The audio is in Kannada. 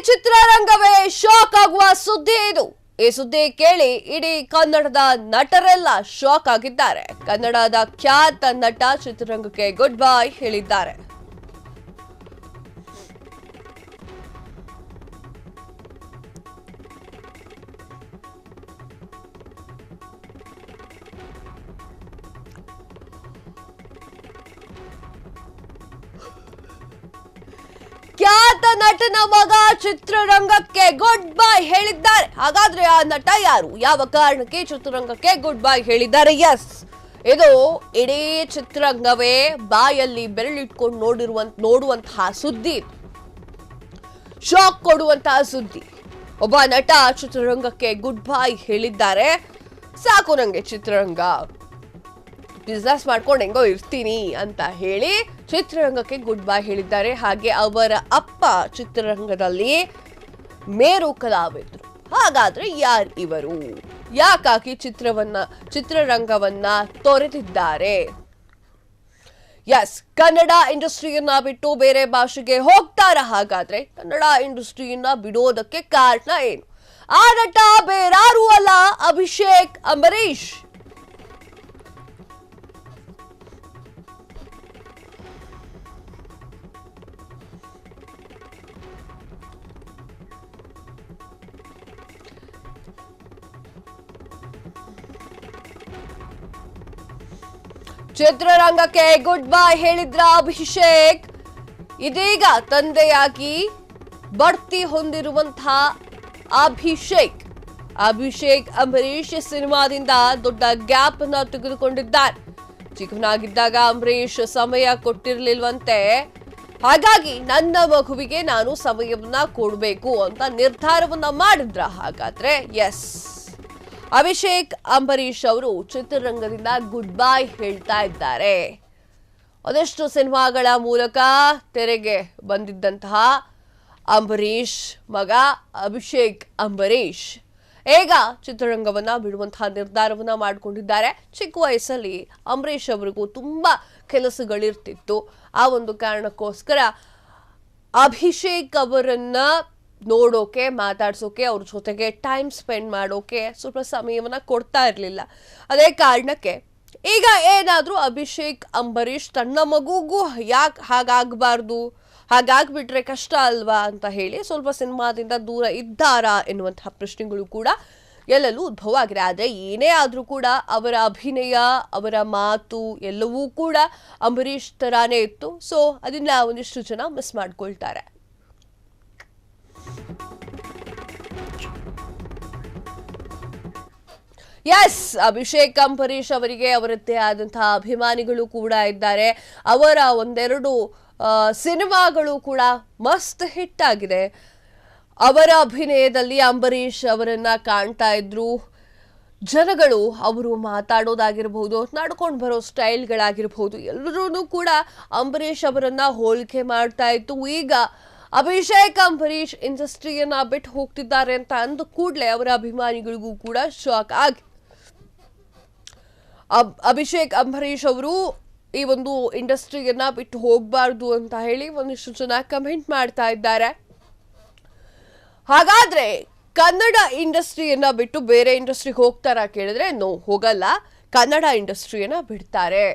ಚಿತ್ರರಂಗವೇ ಶಾಕ್ ಆಗುವ ಸುದ್ದಿ ಇದು. ಈ ಸುದ್ದಿ ಕೇಳಿ ಇಡೀ ಕನ್ನಡದ ನಟರೆಲ್ಲ ಶಾಕ್ ಆಗಿದ್ದಾರೆ. ಕನ್ನಡದ ಖ್ಯಾತ ನಟ ಚಿತ್ರರಂಗಕ್ಕೆ ಗುಡ್ ಬೈ ಹೇಳಿದ್ದಾರೆ. ಖ್ಯಾತ ನಟನ ಮಗ ಚಿತ್ರರಂಗಕ್ಕೆ ಗುಡ್ ಬೈ ಹೇಳಿದ್ದಾರೆ. ಹಾಗಾದ್ರೆ ಆ ನಟ ಯಾರು, ಯಾವ ಕಾರಣಕ್ಕೆ ಚಿತ್ರರಂಗಕ್ಕೆ ಗುಡ್ ಬೈ ಹೇಳಿದ್ದಾರೆ? ಎಸ್, ಇದು ಇಡೀ ಚಿತ್ರರಂಗವೇ ಬಾಯಲ್ಲಿ ಬೆರಳಿಟ್ಕೊಂಡು ನೋಡುವಂತಹ ಸುದ್ದಿ, ಶಾಕ್ ಕೊಡುವಂತಹ ಸುದ್ದಿ. ಒಬ್ಬ ನಟ ಚಿತ್ರರಂಗಕ್ಕೆ ಗುಡ್ ಬೈ ಹೇಳಿದ್ದಾರೆ. ಸಾಕು ನಂಗೆ ಚಿತ್ರರಂಗ, ಬಿಸ್ನೆಸ್ ಮಾಡ್ಕೊಂಡು ಹೆಂಗೋ ಇರ್ತೀನಿ ಅಂತ ಹೇಳಿ ಚಿತ್ರರಂಗಕ್ಕೆ ಗುಡ್ ಬೈ ಹೇಳಿದ್ದಾರೆ. ಹಾಗೆ ಅವರ ಅಪ್ಪ ಚಿತ್ರರಂಗದಲ್ಲಿ ಮೇರು ಕಲಾವಿದರು. ಹಾಗಾದ್ರೆ ಯಾರು ಇವರು, ಯಾಕಾಗಿ ಚಿತ್ರರಂಗವನ್ನ ತೊರೆದಿದ್ದಾರೆ? ಎಸ್, ಕನ್ನಡ ಇಂಡಸ್ಟ್ರಿಯನ್ನ ಬಿಟ್ಟು ಬೇರೆ ಭಾಷೆಗೆ ಹೋಗ್ತಾರ. ಹಾಗಾದ್ರೆ ಕನ್ನಡ ಇಂಡಸ್ಟ್ರಿಯನ್ನ ಬಿಡೋದಕ್ಕೆ ಕಾರಣ ಏನು? ಆ ನಟ ಬೇರಾರು ಅಲ್ಲ, ಅಭಿಷೇಕ್ ಅಂಬರೀಶ್. ಚಿತ್ರರಂಗಕ್ಕೆ ಗುಡ್ ಬೈ ಹೇಳಿದ್ರ ಅಭಿಷೇಕ್. ಇದೀಗ ತಂದೆಯಾಗಿ ಬಡ್ತಿ ಹೊಂದಿರುವಂತಹ ಅಭಿಷೇಕ್ ಅಂಬರೀಶ್ ಸಿನಿಮಾದಿಂದ ದೊಡ್ಡ ಗ್ಯಾಪ್ ಅನ್ನ ತೆಗೆದುಕೊಂಡಿದ್ದಾರೆ. ಚಿಕ್ಕವನಾಗಿದ್ದಾಗ ಅಂಬರೀಶ್ ಸಮಯ ಕೊಟ್ಟಿರ್ಲಿಲ್ವಂತೆ. ಹಾಗಾಗಿ ನನ್ನ ಮಗುವಿಗೆ ನಾನು ಸಮಯವನ್ನ ಕೊಡಬೇಕು ಅಂತ ನಿರ್ಧಾರವನ್ನ ಮಾಡಿದ್ರ. ಹಾಗಾದ್ರೆ ಎಸ್, ಅಭಿಷೇಕ್ ಅಂಬರೀಶ್ ಅವರು ಚಿತ್ರರಂಗದಿಂದ ಗುಡ್ ಬೈ ಹೇಳ್ತಾ ಇದ್ದಾರೆ. ಒಂದಷ್ಟು ಸಿನಿಮಾಗಳ ಮೂಲಕ ತೆರೆಗೆ ಬಂದಿದ್ದಂತಹ ಅಂಬರೀಶ್ ಮಗ ಅಭಿಷೇಕ್ ಅಂಬರೀಶ್ ಈಗ ಚಿತ್ರರಂಗವನ್ನ ಬಿಡುವಂತಹ ನಿರ್ಧಾರವನ್ನ ಮಾಡಿಕೊಂಡಿದ್ದಾರೆ. ಚಿಕ್ಕ ವಯಸ್ಸಲ್ಲಿ ಅಂಬರೀಶ್ ಅವರಿಗೂ ತುಂಬಾ ಕೆಲಸಗಳಿರ್ತಿತ್ತು. ಆ ಒಂದು ಕಾರಣಕ್ಕೋಸ್ಕರ ಅಭಿಷೇಕ್ ಅವರನ್ನ ನೋಡೋಕೆ, ಮಾತಾಡ್ಸೋಕೆ, ಅವ್ರ ಜೊತೆಗೆ ಟೈಮ್ ಸ್ಪೆಂಡ್ ಮಾಡೋಕೆ ಸ್ವಲ್ಪ ಸಮಯವನ್ನ ಕೊಡ್ತಾ ಇರಲಿಲ್ಲ. ಅದೇ ಕಾರಣಕ್ಕೆ ಈಗ ಏನಾದ್ರೂ ಅಭಿಷೇಕ್ ಅಂಬರೀಶ್ ತನ್ನ ಮಗುಗೂ ಯಾಕೆ ಹಾಗಾಗಬಾರ್ದು, ಹಾಗಾಗ್ಬಿಟ್ರೆ ಕಷ್ಟ ಅಲ್ವಾ ಅಂತ ಹೇಳಿ ಸ್ವಲ್ಪ ಸಿನಿಮಾದಿಂದ ದೂರ ಇದ್ದಾರಾ ಎನ್ನುವಂತಹ ಪ್ರಶ್ನೆಗಳು ಕೂಡ ಎಲ್ಲೆಲ್ಲೂ ಉದ್ಭವ ಆಗಿದೆ. ಆದರೆ ಏನೇ ಆದರೂ ಕೂಡ ಅವರ ಅಭಿನಯ, ಅವರ ಮಾತು ಎಲ್ಲವೂ ಕೂಡ ಅಂಬರೀಶ್ ತರಾನೇ ಇತ್ತು. ಸೊ ಅದನ್ನ ಒಂದಿಷ್ಟು ಜನ ಮಿಸ್ ಮಾಡ್ಕೊಳ್ತಾರೆ. ಎಸ್, ಅಭಿಷೇಕ್ ಅಂಬರೀಶ್ ಅವರಿಗೆ ಅವರದ್ದೇ ಆದಂತಹ ಅಭಿಮಾನಿಗಳು ಕೂಡ ಇದ್ದಾರೆ. ಅವರ ಒಂದೆರಡು ಸಿನಿಮಾಗಳು ಕೂಡ ಮಸ್ತ್ ಹಿಟ್ ಆಗಿದೆ. ಅವರ ಅಭಿನಯದಲ್ಲಿ ಅಂಬರೀಶ್ ಅವರನ್ನ ಕಾಣ್ತಾ ಇದ್ರು ಜನಗಳು. ಅವರು ಮಾತಾಡೋದಾಗಿರ್ಬಹುದು, ನಡ್ಕೊಂಡು ಬರೋ ಸ್ಟೈಲ್ಗಳಾಗಿರ್ಬಹುದು, ಎಲ್ಲರೂ ಕೂಡ ಅಂಬರೀಶ್ ಅವರನ್ನ ಹೋಲಿಕೆ ಮಾಡ್ತಾ ಇತ್ತು. ಈಗ ಅಭಿಷೇಕ್ ಅಂಬರೀಶ್ ಇಂಡಸ್ಟ್ರಿಯನ್ನ ಬಿಟ್ಟು ಹೋಗ್ತಿದ್ದಾರೆ ಅಂತ ಅಂದ ಕೂಡಲೇ ಅವರ ಅಭಿಮಾನಿಗಳಿಗೂ ಕೂಡ ಶಾಕ್ ಆಗಿ ಅಭಿಷೇಕ್ ಅಂಬರೀಶ್ ಅವರು ಈ ಒಂದು ಇಂಡಸ್ಟ್ರಿಯನ್ನ ಬಿಟ್ಟು ಹೋಗಬಾರ್ದು ಅಂತ ಹೇಳಿ ಒಂದಿಷ್ಟು ಜನ ಕಮೆಂಟ್ ಮಾಡ್ತಾ ಇದ್ದಾರೆ. ಹಾಗಾದ್ರೆ ಕನ್ನಡ ಇಂಡಸ್ಟ್ರಿಯನ್ನ ಬಿಟ್ಟು ಬೇರೆ ಇಂಡಸ್ಟ್ರಿಗೆ ಹೋಗ್ತಾರಾ ಕೇಳಿದ್ರೆ ನೋ, ಹೋಗಲ್ಲ. ಕನ್ನಡ ಇಂಡಸ್ಟ್ರಿಯನ್ನ ಬಿಡ್ತಾರೆ.